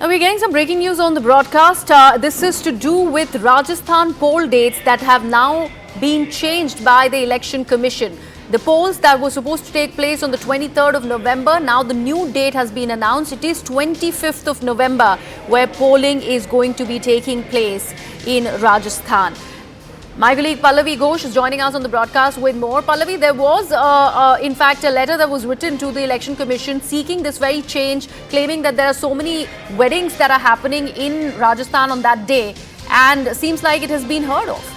We're getting some breaking news on the broadcast. This is to do with Rajasthan poll dates that have now been changed by the Election Commission. The polls that were supposed to take place on the 23rd of November, now the new date has been announced. It is 25th of November where polling is going to be taking place in Rajasthan. My colleague Pallavi Ghosh is joining us on the broadcast with more. Pallavi, there was in fact a letter that was written to the Election Commission seeking this very change, claiming that there are so many weddings that are happening in Rajasthan on that day, and seems like it has been heard of.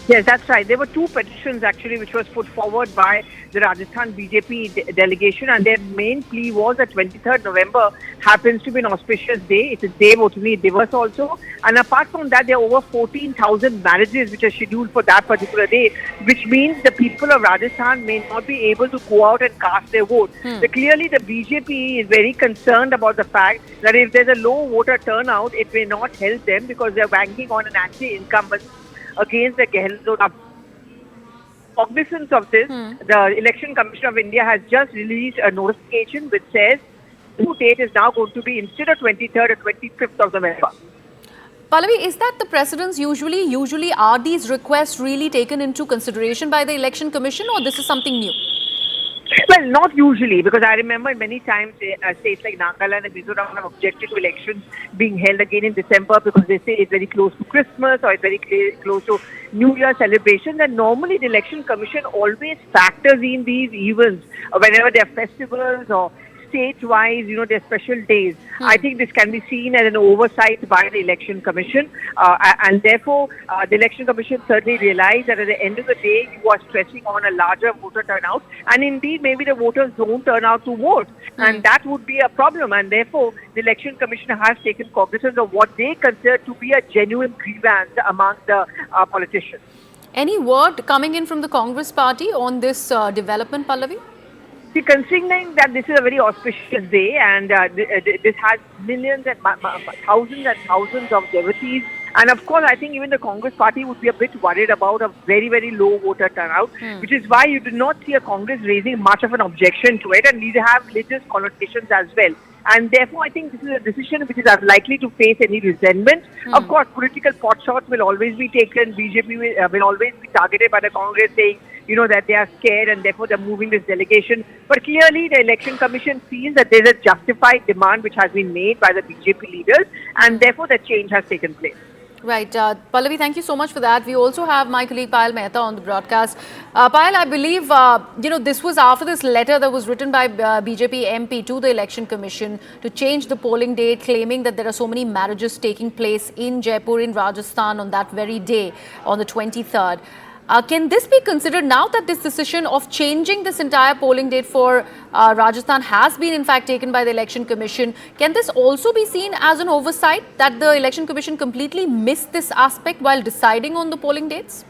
Yes, that's right. There were two petitions actually which was put forward by the Rajasthan BJP delegation, and their main plea was that 23rd November happens to be an auspicious day. It's a day Otani Divas also, and apart from that, there are over 14,000 marriages which are scheduled for that particular day, which means the people of Rajasthan may not be able to go out and cast their vote. So clearly, the BJP is very concerned about the fact that if there's a low voter turnout, it may not help them because they're banking on an anti-incumbent against the Gehlot. Cognizance of this, the Election Commission of India has just released a notification which says the new date is now going to be instead of 23rd or 25th of November. Pallavi, is that the precedence usually? Usually are these requests really taken into consideration by the Election Commission, or this is something new? Well, not usually, because I remember many times states like Nagaland and Mizoram have objected to elections being held again in December because they say it's very close to Christmas or it's very close to New Year celebrations. And normally the Election Commission always factors in these events whenever there are festivals or state-wise, their special days. I think this can be seen as an oversight by the Election Commission, and therefore the Election Commission certainly realized that at the end of the day, you are stressing on a larger voter turnout, and indeed maybe the voters don't turn out to vote, and that would be a problem, and therefore the Election Commission has taken cognizance of what they consider to be a genuine grievance among the politicians. Any word coming in from the Congress party on this development, Pallavi? See, considering that this is a very auspicious day and this has millions and thousands of devotees, and of course I think even the Congress party would be a bit worried about a very, very low voter turnout, which is why you do not see a Congress raising much of an objection to it, and these have religious connotations as well. And therefore, I think this is a decision which is unlikely to face any resentment. Of course, political pot shots will always be taken. BJP will always be targeted by the Congress saying, that they are scared and therefore they're moving this delegation. But clearly, the Election Commission feels that there's a justified demand which has been made by the BJP leaders, and therefore the change has taken place. Right. Pallavi, thank you so much for that. We also have my colleague Payal Mehta on the broadcast. Payal, I believe, this was after this letter that was written by BJP MP to the Election Commission to change the polling date, claiming that there are so many marriages taking place in Jaipur, in Rajasthan on that very day, on the 23rd. Can this be considered, now that this decision of changing this entire polling date for Rajasthan has been in fact taken by the Election Commission, can this also be seen as an oversight that the Election Commission completely missed this aspect while deciding on the polling dates?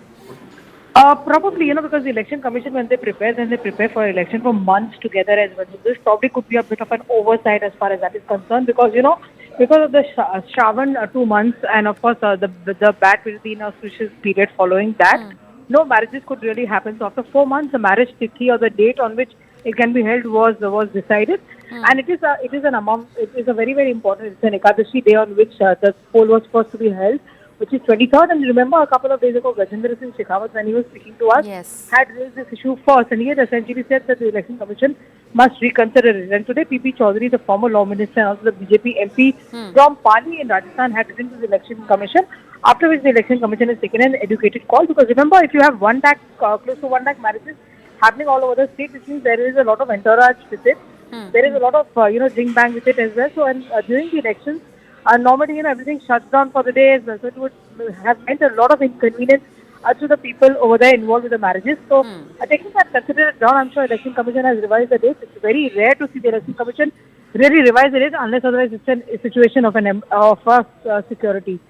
Probably, because the Election Commission, when they prepare for election for months together as well. So this probably could be a bit of an oversight as far as that is concerned, because, because of the Shravan 2 months, and of course the bat will be in a auspicious period following that. No marriages could really happen. So after 4 months, the marriage tithi or the date on which it can be held was decided, and it is a very, very important. It's an Ekadashi day on which the poll was supposed to be held, which is 23rd. And remember, a couple of days ago, Gajendra Singh Shekhawat, when he was speaking to us, had raised this issue first, and he had essentially said that the Election Commission must reconsider it. And today, P.P. Chaudhary, the former Law Minister and also the BJP MP from Pali in Rajasthan, had written to the Election Commission, after which the Election Commission has taken an educated call. Because remember, if you have close to 1 lakh marriages happening all over the state, which means there is a lot of entourage with it. There is a lot of, ding bang with it as well. So, and during the elections, normally, everything shuts down for the day as well. So it would have meant a lot of inconvenience to the people over there involved with the marriages. So, taking that considered down, I'm sure Election Commission has revised the dates. It's very rare to see the Election Commission really revise the dates, unless otherwise it's a situation of a security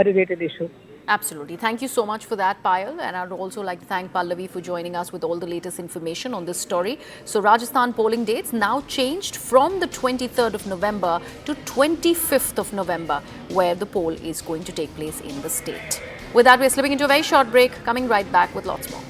related issue. Absolutely. Thank you so much for that, Payal. And I'd also like to thank Pallavi for joining us with all the latest information on this story. So Rajasthan polling dates now changed from the 23rd of November to 25th of November, where the poll is going to take place in the state. With that, we're slipping into a very short break, coming right back with lots more.